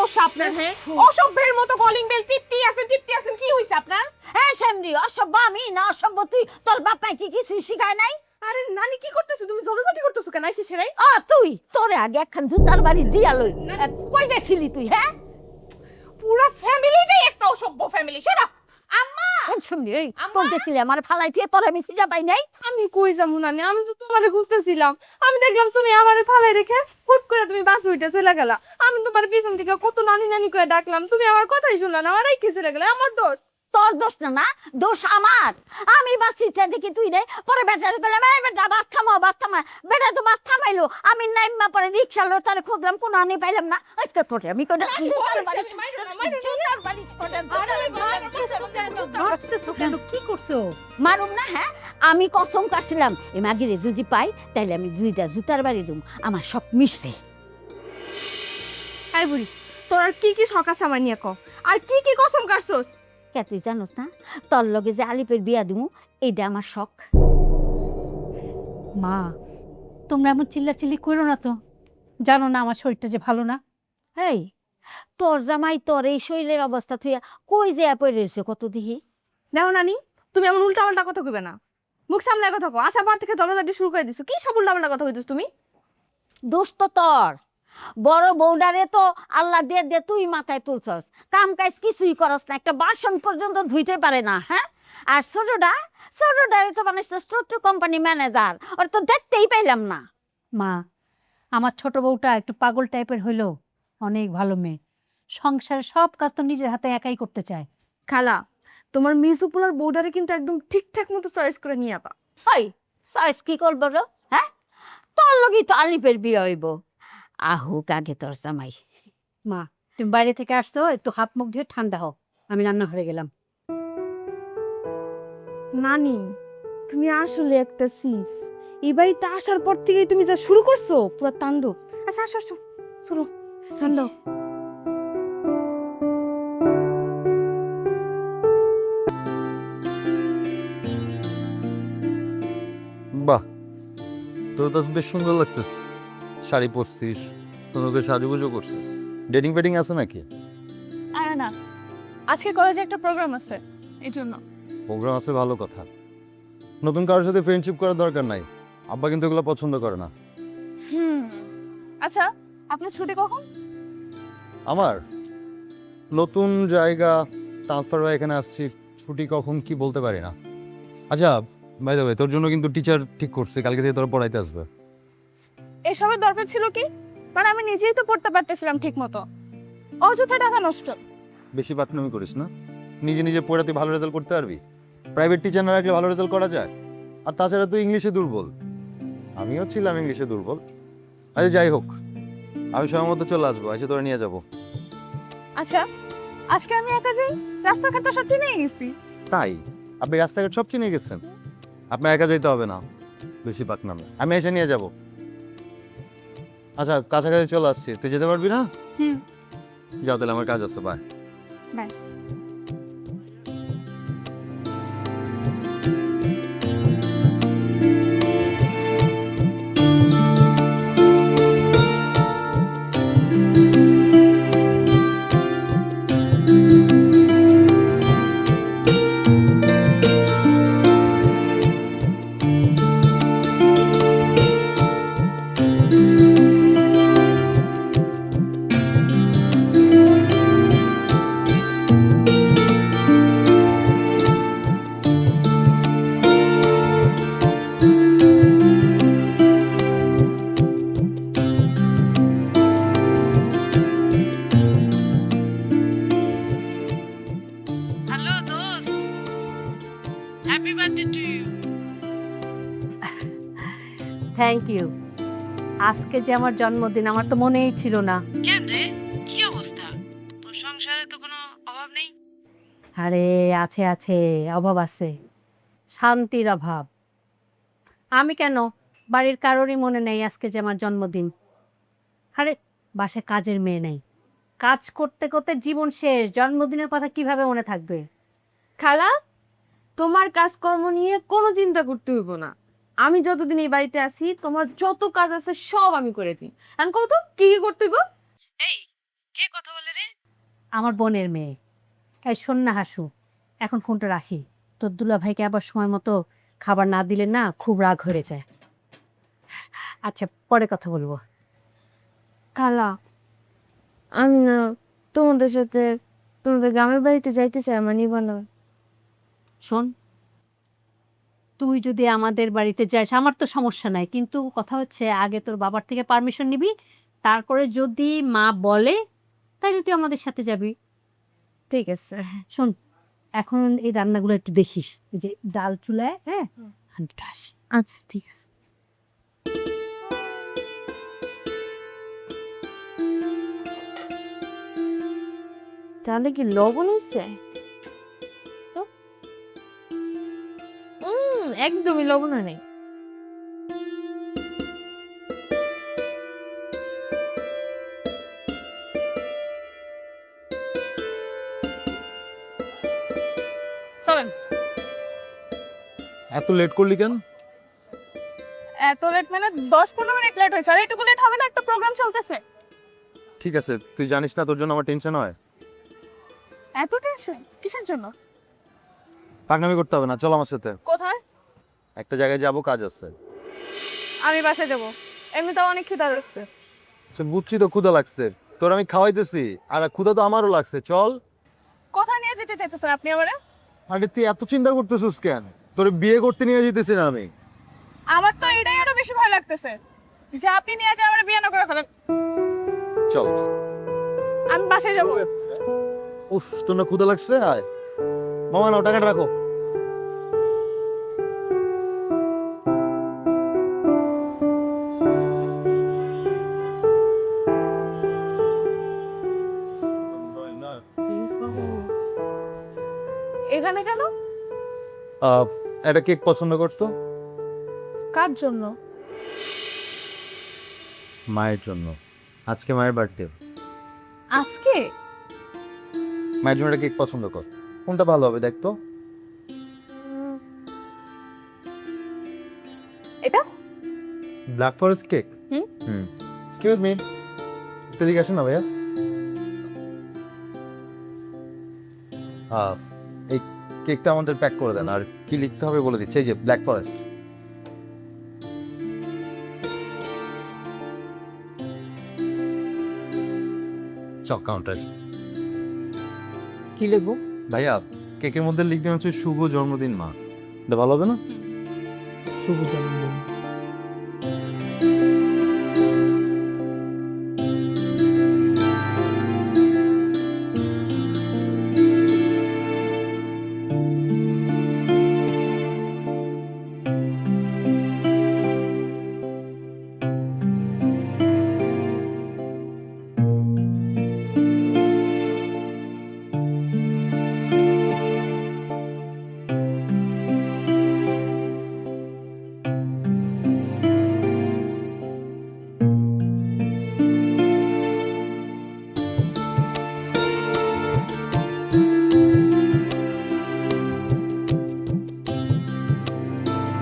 সমস্যা আপনার? হ্যাঁ, অসভ্যের মতো কলিং বেল টিপতেই আছেন, কি হইছে আপনার? হ্যাঁ শ্যামরি, অসভ্য আমি না অসভ্য তুই? তোর বাপ কি কিছু শিখায় নাই? আরে নানি কি করতেছো তুমি? জলজাতি করতেছো কেন? আইসে সেরাই তুই তোরে আগে একখান জুতার বাড়ি দিয়া লই। কই গেছিলি তুই? হ্যাঁ, পুরা ফ্যামিলিটাই একটা অসভ্য ফ্যামিলি। সেটা আম্মা শুনলি এই তোর গেছিলি আমার ফালাই দিয়ে তোর আমি সিজা পাই নাই। আমি কই যাবো নানি? আমি তো তোমারে খুঁজতেছিলাম। আমি দেখলাম তুমি আমারে ফালাই রেখে হুট করে তুমি বাস উইটা চলে গেলা। আমি তোমার পিছন থেকে কত নানি নানি করে ডাকলাম, তুমি আমার কথাই শুনলা না, আমার রেখে চলে গেলে। আমার দোষ? তোর দোষ না, না দোষ আমার। আমি বাসিটা দেখি তুই নেই, পরে বেটারে গেলাম এই বেটা বাস থামা। বেটা তো বাস থামাইলো, আমি নাইমা পরে রিক্সা লো তারে খুঁজলাম, কোনো আনি পাইলাম না। আজকে তোরে আমি কই কি করছো? মারুম না? হ্যাঁ, আমি কসম কাটছিলাম এই মাগিরে যদি পাই তাইলে আমি দুইটা জুতার বাড়ি দিম। আমার সব মিশছে। এই বুড়ি, তোর আর কি কি শখ আছে আমার নিয়ে কও? আর কি কি কসম কাটছস? কে তুই জানোস না তোর লগে যে আলিপের বিয়া দিমু এইটা আমার শখ। মা, তোমরা এমন চিল্লাচিল্লি করো না তো। জানো না আমার শরীরটা যে ভালো না। এই তোর জামাই তোর এই শরীরের অবস্থা তুইয়া কই যে পড়ে রয়েছে কত দিহি। দেখো নানি, তুমি এমন উল্টা পাল্টা কথা কইবে না। মুখ সামলায় কথা কও। আসার পর থেকে জলজাটি শুরু করে দিছো। কি সব উল্টা পাল্টা কথা কইতেছ তুমি? দোষ তো তোর। বড় বউডারে তো আল্লাহ দিয়ে দিয়ে তুই মাথায় তুলছস, কাম কাজ কিছুই করস না, একটা বাসন পর্যন্ত ধুইতে পারে না। হ্যাঁ, আর ছোটটারে তো মানে ছোট্ট কোম্পানি ম্যানেজার, ওর তো দেখতেই পাইলাম না। মা, আমার ছোট বউটা একটু পাগল টাইপের হইলো, অনেক ভালো মেয়ে। সংসারের সব কাজ তো নিজের হাতে একাই করতে চায়। খালা, তোমার মিসুপুলার বউডারে কিন্তু একদম ঠিকঠাক মতো চয়েস করে নিয়ে আবা। হয় চয়েস কি করবো রে? হ্যাঁ, তোর লগি তো আলিপের বিয়ে হইব, আহুক আগে তোর জামাই। মা, তুমি বাইরে থেকে আসছো, একটু হাত মুখ ধুয়ে ঠান্ডা হও। আমি রান্নাঘরে গেলাম। নানি, তুমি আসলে একটা সিস। এই বাড়িতে আসার পর থেকেই তুমি যা শুরু করছো পুরো তাণ্ডব। আচ্ছা আসো আসো, চলো তাণ্ডব। বাহ, তোর তো বেশ সুন্দর লাগতেছে। শাড়ি পরছিস, তোকে সাজুগুজু করছিস। ডেটিং ফেটিং আছে নাকি? আরে না, আজকে কলেজে একটা প্রোগ্রাম আছে, এই জন্য। প্রোগ্রাম আছে, ভালো কথা। নতুন কারোর সাথে ফ্রেন্ডশিপ করার দরকার নাই। আব্বা কিন্তু এগুলো পছন্দ করে না। আচ্ছা, আপনার ছুটি কখন? আমার নতুন জায়গা, ট্রান্সফার হয়ে এখানে আসছি, ছুটি কখন কি বলতে পারি না। আচ্ছা, বাই দ্য ওয়ে, তোর জন্য কিন্তু টিচার ঠিক করছে, কালকে থেকে তোরা পড়াইতে আসবে। এসবের দরকার ছিল কি? মানে আমি নিজেই তো পড়তে পারতেছিলাম ঠিক মতো। অযথা টাকা নষ্ট। বেশি বাতনামি করিস না। নিজে নিজে পড়ে তুই ভালো রেজাল্ট করতে পারবি। প্রাইভেট টিচার না রাখলে ভালো রেজাল্ট করা যায়। আর তাছাড়া তুই ইংলিশে দুর্বল, আমিও ছিলাম ইংলিশে দুর্বল। আচ্ছা যাই হোক, আমি সময় মতো চলে আসবো, এসে তোরা নিয়ে যাবো। আচ্ছা, আজকে আমি একা যাই? রাস্তাঘাট তো সব কিনে গেছি। তাই আপনি রাস্তাঘাট সব চিনে গেছেন? আপনার একা যেতে হবে না, বেশি বাতনামি, আমি এসে নিয়ে যাব। আচ্ছা, কাছাকাছি চলে আসছি, তুই যেতে পারবি না? যাও তাহলে, আমার কাজ আছে, বাই। বাই। হ্যালো দোস্ত, happy birthday to you. Thank you. আজকে যে আমার জন্মদিন, আমার তো মনেই ছিল না। কেন রে, কি অবস্থা? তোর সংসারে তো কোনো অভাব নেই? আরে আছে আছে, অভাব আছে, শান্তির অভাব। আমি কেন, বাড়ির কারোরই মনে নেই আজকে যে আমার জন্মদিন। আরে বাসায় কাজের মেয়ে নেই, কাজ করতে করতে জীবন শেষ, জন্মদিনের কথা কিভাবে মনে থাকবে? খালা, তোমার কাজকর্ম নিয়ে কোনো চিন্তা করতে হইব না। আমি যতদিন এই বাড়িতে আছি তোমার যত কাজ আছে সব আমি করে দিই। আর কত কি কি করতে হইব? এই, কে কথা বলে রে? আমার বোনের মেয়ে। এই শোন না হাসু, এখন ফোনটা রাখি। তোর দুলা ভাইকে আবার সময় মতো খাবার না দিলে না খুব রাগ হয়ে যায়। আচ্ছা, পরে কথা বলবো। খালা, আমি না তোমাদের সাথে তোমাদের গ্রামের বাড়িতে যাইতে চাই, আমার নিবা না। শোন, তুই যদি আমাদের বাড়িতে যাস আমার তো সমস্যা নাই, কিন্তু কথা হচ্ছে আগে তোর বাবার থেকে পারমিশন নিবি, তারপরে যদি মা বলে তাহলে তুই আমাদের সাথে যাবি। ঠিক আছে। শোন, এখন এই রান্নাগুলো একটু দেখিস, এই যে ডাল চুলায়, হ্যাঁ, আমি একটু আসি। আচ্ছা ঠিক আছে। তাহলে কি লবণ হয়েছে? একদমই লবণ হয় নাই। চলেন। এত লেট করলি কেন? এত লেট মানে 10-15 মিনিট লেট হয়েছে। আর একটু লেট হবে না, একটা প্রোগ্রাম চলতেছে। ঠিক আছে, তুই জানিস না তোর জন্য আমার টেনশন হয়। এত টেনশন কিসের জন্য? পাকনামি করতে হবে না, চল আমার সাথে। কোথায়? একটা জায়গায় যাবো, কাজ আছে। আমি বাসায় যাব। এমনিতেও অনেক খিদা লাগছে। সে বুঝছি তো ক্ষুধা লাগছে, তোর আমি খাওয়াইতেছি, আর ক্ষুধা তো আমারও লাগছে, চল। কোথায় নিয়ে যেতে চাইতেছেন আপনি আমারে? আরে তুই এত চিন্তা করতেছিস কেন? তোর বিয়ে করতে নিয়ে যেতেছি না আমি। আমার তো এটাই আরো বেশি ভয় লাগতেছে যে আপনি নিয়ে যায় আমার বিয়ে না করে ফেলেন। চল। আমি বাসায় যাব। উফ, তোর না ক্ষুধা লাগছে? আয় মামা, নাও টাকাটা রাখো। এখানে কেন? একটা কেক পছন্দ করতো। কার জন্য? মায়ের জন্য। আজকে মায়ের বার্থডে। আজকে? মায়ের জন্য একটা কেক পছন্দ কর, কোনটা ভালো হবে দেখ তো। এটা? Black forest cake. হুম। এক্সকিউজ মি, এদিকে আসুন না ভাইয়া। এই কেকটা আমাদের প্যাক করে দেন, আর কি লিখতে হবে বলে দিচ্ছি। এই যে ব্ল্যাক ফরেস্ট। চক কাউন্টার। কি লিখবো? ভাইয়া, কেকের মধ্যে লিখবেন হচ্ছে শুভ জন্মদিন মা। এটা ভালো হবে না? শুভ জন্মদিন।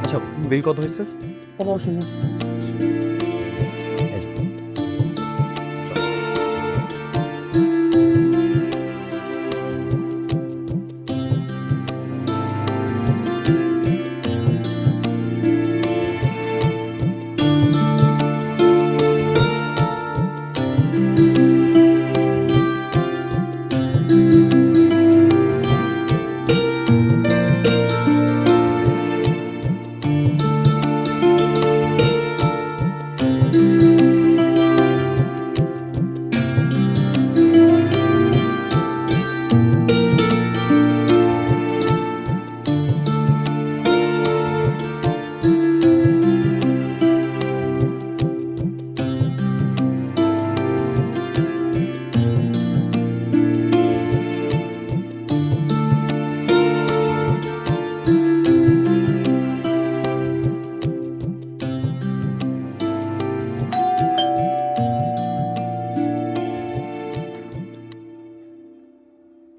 আচ্ছা, বিল কত হয়েছে?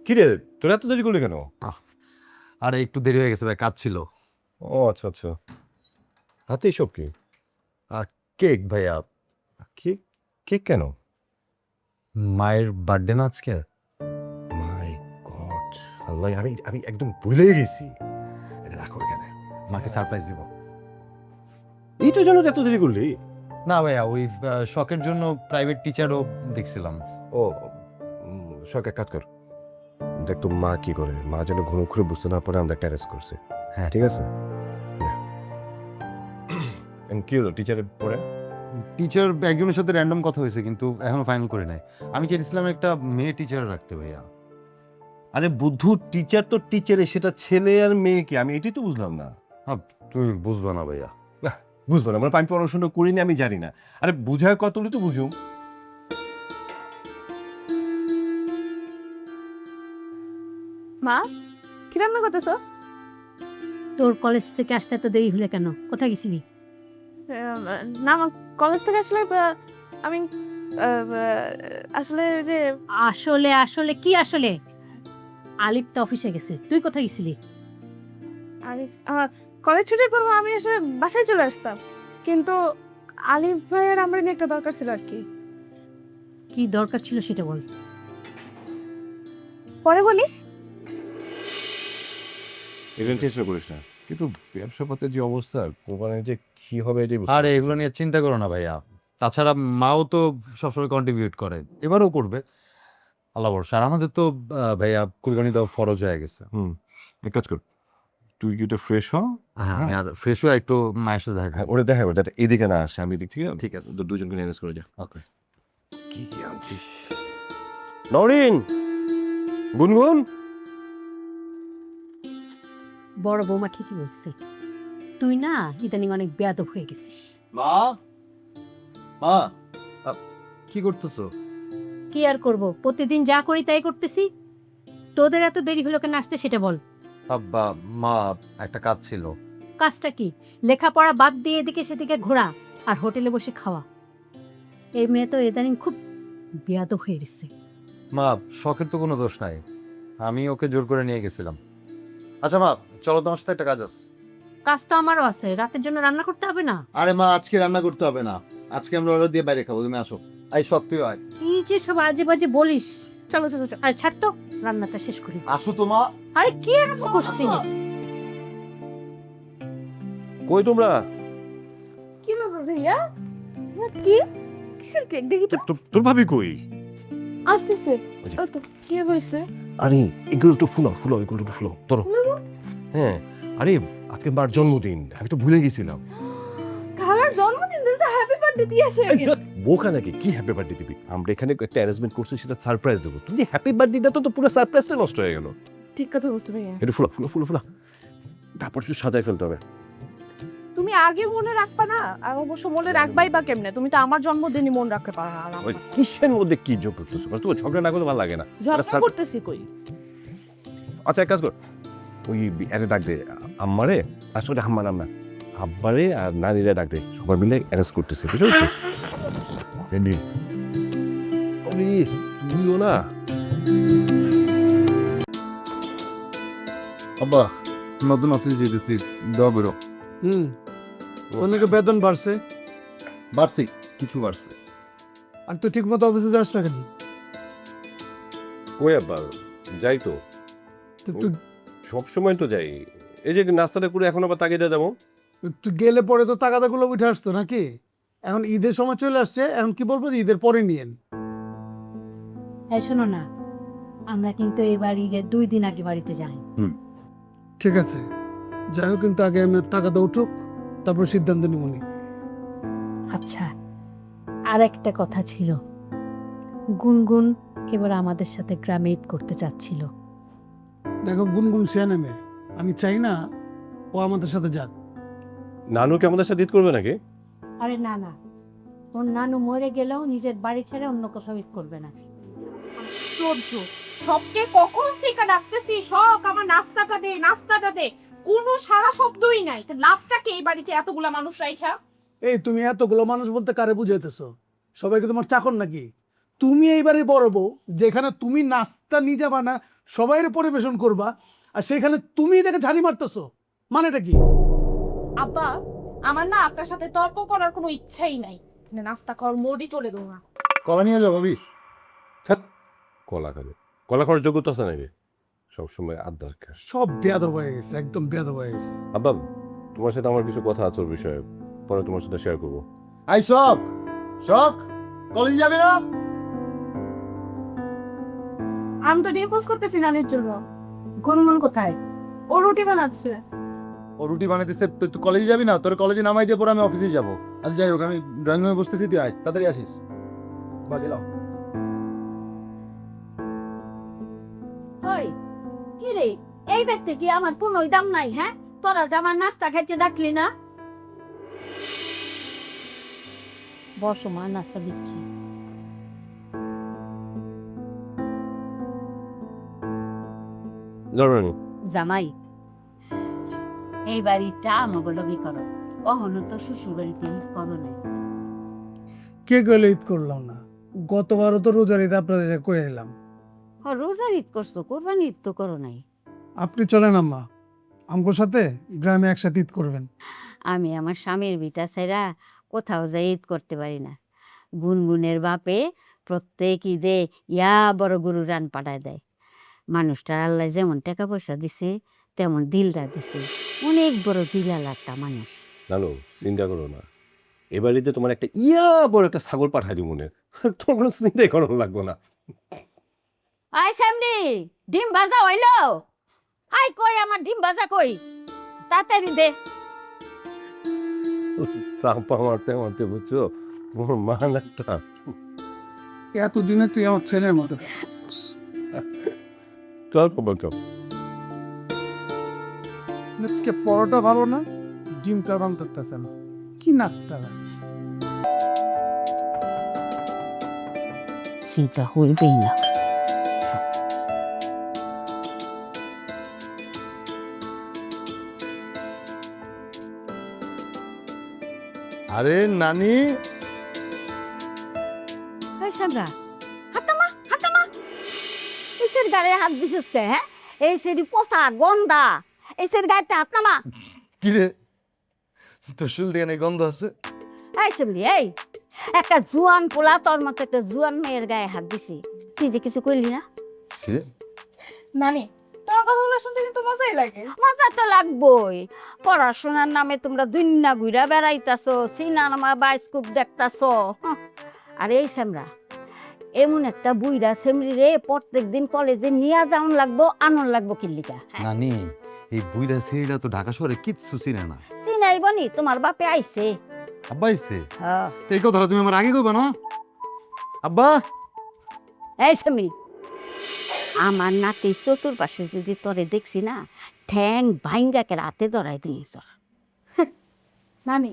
কিরে তোর এত দেরি করলি কেন? আরে একটু দেরি হয়ে গেছে ভাই, কাজ ছিল। ও আচ্ছা আচ্ছা, হাতে এসব কি? কেক ভাইয়া। কেক? কেক কেন? মায়ের বার্থডে না আজকে? মাই গড, আল্লাহ, আমি আমি একদম ভুলেই গেছি। এটা রাখো এখানে। মাকে সারপ্রাইজ দিব। এইটার জন্য এত দেরি করলি? না ভাইয়া, ওই শখের জন্য প্রাইভেট টিচারও দেখছিলাম। ও শখ, এক কাজ কর, দেখ তো মা কি করে। মা যেন ঘুম ঘুরে বুঝতে না পারে আমরা একটা অ্যারেস্ট করছি। হ্যাঁ ঠিক আছে। কি হলো টিচারের পরে? টিচার একজনের সাথে র্যান্ডম কথা হয়েছে, কিন্তু এখনো ফাইনাল করে নাই। আমি চেয়েছিলাম একটা মেয়ে টিচার রাখতে ভাইয়া। আরে বুদ্ধু, টিচার তো টিচারে, সেটা ছেলে আর মেয়ে কি? আমি এটাই তো বুঝলাম না। হ্যাঁ, তুমি বুঝবা না ভাইয়া। বুঝবো না মানে আমি পড়াশোনা করিনি, আমি জানি না। আরে বুঝায় কতলি তো বুঝুম। মা কি রান্না করতেছো? তোর কলেজ থেকে আসতে এত দেরি হলে কেন? কোথায় গেছিলি? না মা, কলেজ থেকে আসলে আমি আসলে ওই যে আসলে আসলে কি আসলে? আলিফ তো অফিসে গেছে, তুই কোথায় গেছিলি? কলেজ ছুটির পর আমি আসলে বাসায় চলে আসতাম, কিন্তু আলিফ ভাইয়ের আমার নিয়ে একটা দরকার ছিল আর কি। কি দরকার ছিল সেটা বল। পরে বলি। এটা টেনশন করিস না, কিন্তু ব্যবসা পাতের যে অবস্থা, কোম্পানির যে কি হবে এটাই বুঝতে আরে পারছি এগুলো না। নিয়ে চিন্তা করো না ভাইয়া। তাছাড়া মাও তো সবসময় কন্ট্রিবিউট করে, এবারও করবে আল্লাহ ভরসা। আর আমাদের তো ভাইয়া কুরবানি দেওয়া ফরজ হয়ে গেছে। এক কাজ কর, তুই কি এটা ফ্রেশ হ। হ্যাঁ, আমি আর ফ্রেশ হয়ে একটু মায়ের সাথে দেখা। হ্যাঁ, ওরে দেখা ওটা এদিকে না আসে, আমি এদিক থেকে। ঠিক আছে। দুজনকে ম্যানেজ করে যা। ওকে। কি কি আনছিস? নরিন, গুনগুন। বড় বৌমা ঠিকই বলছে, তুই না ইদানিং অনেক বেয়াদব হয়ে গেছিস। মা, মা, কি করতেছো? কি আর করব, প্রতিদিন যা করি তাই করতেছি। তোদের এত দেরি হলো কেন আসতে সেটা বল। আব্বা, মা, একটা কাজ ছিল। কাজটা কি? লেখাপড়া বাদ দিয়ে এদিকে সেদিকে ঘোরা আর হোটেলে বসে খাওয়া। এই মেয়ে তো ইদানিং খুব বেয়াদব হয়ে গেছে। মা, শখের তো কোনো দোষ নাই, আমি ওকে জোর করে নিয়ে গেছিলাম। আচ্ছা মা, চলো তোমার সাথে একটা কাজ আছে। কাজ তো আমারও আছে, রাতের জন্য রান্না করতে হবে না? আরে মা, আজকে রান্না করতে হবে না, আজকে আমরা অর্ডার দিয়ে বাইরে খাবো, তুমি আসো। এই শখ, তুই আয়। কি যে সব আজে বাজে বলিস। চলো চলো চলো। আর ছাড় তো, রান্নাটা শেষ করি। আসো তো মা। আরে কি এরকম করছিস? কই তোমরা? কি ব্যাপার ভাইয়া? কি কিসের কেক দেখি তো। তোর ভাবি কই? আসতেছে। ওই যে। ও তো কি হয়েছে? আরে এগুলো তো ফুলাও, এগুলো তো ফুলাও তোর। হ্যাঁ, আরে আজকে মার জন্মদিন, আমি তো ভুলে গেছিলাম। খালার জন্মদিন দিন তো হ্যাপি বার্থডে দিয়ে আসে আগে। বোকা নাকি? কি হ্যাপি বার্থডে দিবি? আমরা এখানে একটা অ্যারেঞ্জমেন্ট করছি, সেটা সারপ্রাইজ দেবো। তুমি হ্যাপি বার্থডে দাও তো পুরো সারপ্রাইজটা নষ্ট হয়ে গেল। ঠিক কথা বলছো ভাইয়া। এটা ফুলা তারপর একটু সাজাই ফেলতে হবে। তুমি আগে মনে রাখবা না, আর অবশ্য মনে রাখবাই বা কেমনে? তুমি তো আমার জন্মদিনই মনে রাখতে পারো না। আর ওই কিসের মধ্যে কি যোগ করতেছো? তোমার ঝগড়া না করলে ভালো লাগে না। ঝগড়া করতেছি কই? আচ্ছা এক কাজ কর, ওই আরে ডাক দে আম্মারে, আসলে আম্মা নাম না, আব্বারে আর নানিরে ডাক দে, সবাই মিলে অ্যারেঞ্জ করতেছে, বুঝতে পারছিস? রেডি? ওরে তুইও না। আব্বা, নতুন অফিস যেতেছি, দোয়া করো। অনেকে বেতন বাড়ছে বাড়ছি, কিছু বাড়ছে। আর তুই ঠিক মতো অফিসে যাস না কেন? কই আব্বা, যাই তো, তুই সবসময় তো যাই। এই যে নাস্তাটা করে এখন আবার তাকে দিয়ে যাবো। তুই গেলে পরে তো তাগাদাগুলো উঠে আসতো নাকি? এখন ঈদের সময় চলে আসছে, এখন কি বলবো যে ঈদের পরে নিয়েন। হ্যাঁ শোনো না, আমরা কিন্তু এবার ঈদের 2 দিন আগে বাড়িতে যাই। ঠিক আছে, যাই হোক, কিন্তু আগে আমার তাগাদা উঠুক, তারপর সিদ্ধান্ত নিবনি। আচ্ছা, আর একটা কথা ছিল, গুনগুন এবার আমাদের সাথে গ্রামে ঈদ করতে চাচ্ছিল। দেখো গুনগুন সে নেমে, আমি চাই না ও আমাদের সাথে যাক। নানুকে আমাদের সাথে ঈদ করবে নাকি? আরে না না, ওর নানু মরে গেলেও নিজের বাড়ি ছেড়ে অন্য কোথাও ঈদ করবে না। আশ্চর্য, সবকে কখন থেকে ডাকতেছি, সব আমার নাস্তাটা দে, কোনো সারা শব্দই নাই। তো লাভটা কি এই বাড়িতে এতগুলা মানুষ রাইখা? এই তুমি এতগুলো মানুষ বলতে কারে বুঝাইতেছো? সবাইকে তোমার চাকর নাকি? তুমি এইবারে বড় বউ, যেখানে তুমি নাস্তা নিয়ে যাবা না, সবাইয়ের পরিবেশন করবা, আর সেখানে তুমি দেখে ঝাড়ি মারতেছো, মানেটা কি? আব্বা, আমার না আপনার সাথে তর্ক করার কোনো ইচ্ছাই নাই। নাস্তা খাওয়ার মোডই চলে দেবো না। কলা নিয়ে যাও ভাবি। কলা খাবে, কলা খাওয়ার যোগ্যতা আছে নাকি? সবসময় আর দরকার। সব বেয়াদব হয়ে গেছে, একদম বেয়াদব হয়ে গেছে। আব্বা, তোমার সাথে আমার কিছু কথা আছে ওর বিষয়ে, পরে তোমার সাথে শেয়ার করবো। আই শখ, শখ কলেজে যাবে না? আমি তো ডিভোর্স করতেছি নানির জন্য। গুনগুন কোথায়? ও রুটি বানাচ্ছে। ও রুটি বানাইতেছে, তুই কলেজে যাবি না? তোর কলেজে নামাই দিয়ে পরে আমি অফিসে যাবো। আচ্ছা যাই হোক, আমি ড্রয়িং রুমে বসতেছি, তুই আয়, তাড়াতাড়ি আসিস। বা গেলাম। ওই কি রে, এই ব্যক্তি কি আমার কোনো দাম নাই? হ্যাঁ, তোরা যে আমার নাস্তা খাইতে ডাকলি না? বসো মা, নাস্তা দিচ্ছি। ধরবেন জামাই, এই বাড়িটা আমাকে লগি করো, অহনো তো শ্বশুর বাড়িতে করো নাই। কে গেলে ঈদ করলাম না? গতবারও তো রোজার ঈদ আপনাদের করে এলাম। রোজার ঈদ করছো, কোরবানি ঈদ তো করো নাই। আপনি চলেন আম্মা, আমগোর সাথে গ্রামে একসাথে ঈদ করবেন। আমি আমার স্বামীর বিটা ছেড়া কোথাও যাই ঈদ করতে পারি না। গুনগুনের বাপে প্রত্যেক ঈদে ইয়া বড় গরু রান পাঠায় দেয়। মানুষটার আল্লাহ যেমন টাকা পয়সা দিছে তেমন দিলটা দিছে, অনেক বড় দিলালা একটা মানুষ। নানু, চিন্তা করো না, এবারিতে তোমার একটা বড় একটা ছাগল পাঠাই দিব মনে, তোমার কোনো চিন্তাই করানো লাগবো না। আই সামনে ডিম ভাজা হইলো? আই কই আমার ডিম ভাজা কই, তাড়াতাড়ি দে। চাপা মারতে মারতে বুঝছো, তোমার মান একটা। এতদিনে তুই আমার ছেলের মতো। চল বাবা, চল। আজকে পরোটা ভালো না, ডিমটা বাম করতেছে না, কি নাস্তা? সেটা হইবেই না। আরে নানি, এই সামরা, হাতামা হাতামা, এসের গায়ে হাত দিছিস কে? হ্যাঁ, এই সেরি পোষা গন্ধা, এসের গায়েতে হাত নামা। কি রে, তোর শুল দিয়ে অনেক গন্ধ আছে। এই সামলি, এই একটা জুয়ান পোলা তোর মতো একটা জুয়ান মেয়ের গায়ে হাত দিছি, তুই যে কিছু কইলি না? কি রে? নানি, তোমার কথাগুলো শুনতে কিন্তু মজাই লাগে। মজা তো লাগবই, পড়াশোনার নামে তোমরা দুনিয়া ঘুরা বেড়াইতাছো, সিনেমা বায়োস্কোপ দেখতাছো। আর এই সামরা, এমন একটা বুইরা সেমরি রে প্রত্যেক দিন কলেজে নিয়ে যাওন লাগবো, আনন্দ লাগবো কিল্লিকা। নানি, এই বুইরা সিঁড়িটা তো ঢাকা শহরে কিচ্ছু চিনে না। চিনাইবনি, তোমার বাপে আইছে। আব্বা আইছে? হ্যাঁ। তো এই কথাটা তুমি আমার আগে কইবা না? আব্বা, এই সেমরি, আমার নাতি চতুর্পাশে যদি তোরে দেখছি না, ঠ্যাং ভাইঙ্গাকে রাতে ধরাই দিয়েছ। নানি,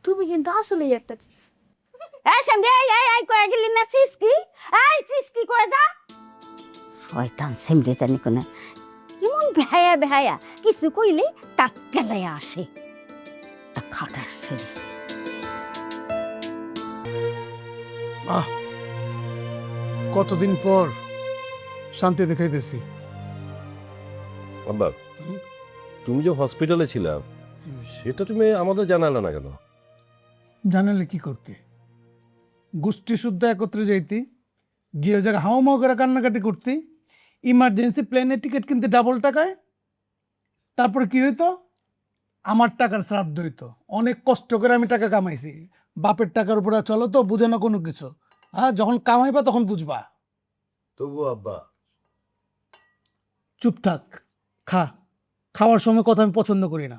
তুমি কিন্তু আসলেই একটা চিজ। এই সেমরি, এই এই এই করে গেলি না সিসকি? এই সিসকি করে দা। শয়তান সেমরি জানি কোন এমন বেহায়া বেহায়া, কিছু কইলে টাক্কেলায় আসে। খাটার ছেলে। কতদিন পর শান্তি দেখাইতেছি। আব্বা, তুমি যে হসপিটালে ছিলা, সেটা তুমি আমাদের জানালে না কেন? জানালে কি করতে? গোষ্ঠী শুদ্ধ একত্রে যাইতি, গিয়ে জায়গা হাও মাও করে কান্নাকাটি করতি, ইমার্জেন্সি প্লেনের টিকিট কিনতে ডাবল টাকায়। তারপরে কি হইতো? আমার টাকার শ্রাদ্ধ হইতো। অনেক কষ্ট করে আমি টাকা কামাইছি, বাপের টাকার উপরে চলো তো, বুঝে না কোনো কিছু। হ্যাঁ, যখন কামাইবা তখন বুঝবা। তবু আব্বা। চুপ থাক, খা। খাওয়ার সময় কথা আমি পছন্দ করি না।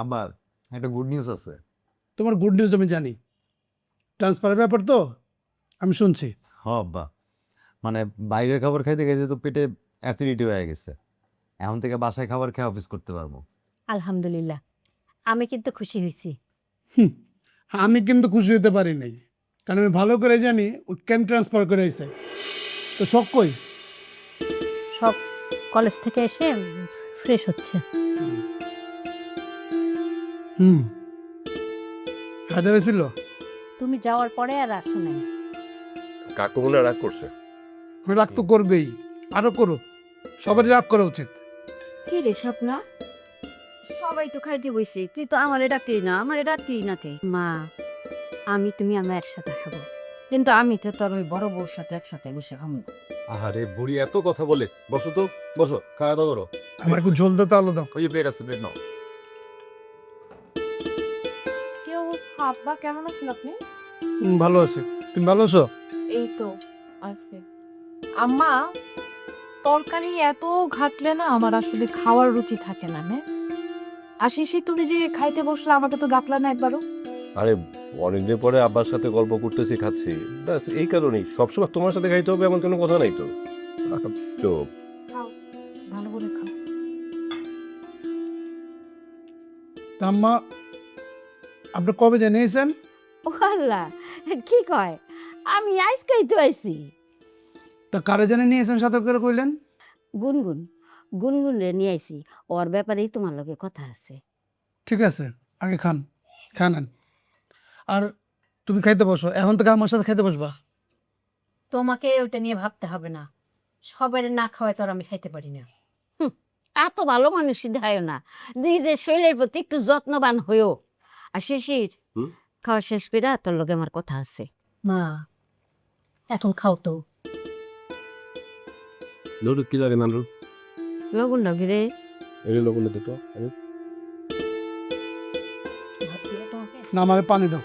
আব্বা, একটা গুড নিউজ আছে। তোমার গুড নিউজ আমি জানি, ট্রান্সফারের ব্যাপার তো আমি শুনছি। হ আব্বা, মানে বাইরের খাবার খাইতে খাইতে তো পেটে অ্যাসিডিটি হয়ে গেছে। এখন থেকে বাসায় খাবার খেয়ে অফিস করতে পারবো। আলহামদুলিল্লাহ, আমি কিন্তু খুশি হয়েছি। আমি কিন্তু খুশি হতে পারি নাই, কারণ আমি ভালো করে জানি ও কেন ট্রান্সফার করে আইছে। তো শখ কই? সব কলেজ থেকে এসে ফ্রেশ হচ্ছে। হাজারে ছিল? তুমি যাওয়ার পরে আর আসো নাই। কাকু মনে হয় রাগ করছে। রাগ তো করবেই, আরো করো, সবারই রাগ করা উচিত। কি রে স্বপ্না, সবাই তো খাইতে বইছে, তুই তো আমারে ডাকলি না, আমারে ডাকলি না তে। মা, আমি তুমি আমরা একসাথে খাবো। কিন্তু আমি তো তোর ওই বড় বউর সাথে একসাথে বসে খাবো না। আরে বুড়ি এত কথা বলে, বসো তো, বসো, খাওয়া দাওয়া করো। আমার একটু ঝোল দিতে আলো দাও। ওই যে প্লেট আছে, প্লেট নাও। কি অবস্থা আব্বা, কেমন আছেন আপনি? ভালো আছি, তুমি ভালো আছো? এই তো আজকে আম্মা তরকারি এত ঘাটলে না আমার আসলে খাওয়ার রুচি থাকে না। হ্যাঁ আশিসি, তুমি যে খাইতে বসলে আমাকে তো ডাকলা না একবারও। আরে অনেকদিন পরে আব্বার সাথে গল্প করতেছি, খাচ্ছি, ব্যাস এই কারণেই। সবসময় তোমার সাথে খাইতে হবে এমন কোনো কথা নাই তো। তো খাও, ভালো করে খাও। তা আম্মা, আপনি কবে জানিয়েছেন? ও আল্লাহ, কি কয়? আমি আজকেই তো আইছি। তা কারে জানে নিয়েছেন সাথে করে কইলেন? গুনগুন, গুনগুন রে নিয়ে আইছি। ওর ব্যাপারেই তোমার লগে কথা আছে। ঠিক আছে, আগে খান, খান। আর তুমি খাইতে বসো, এখন থেকে আমার সাথে খাইতে বসবা। তোমাকে ওটা নিয়ে ভাবতে হবে না, সবাই না খাওয়ায় তো আর আমি খাইতে পারি না। এত ভালো মানুষই দেয় না, নিজের শরীরের প্রতি একটু যত্নবান হয়েও। আর শিশির, হুম? খাওয়া শেষ করে তোর লগে আমার কথা আছে। মা এখন খাও তো। লোক কি লাগে নানু? লগুন লাগে রে। এই লোক তো না, আমাকে পানি দাও।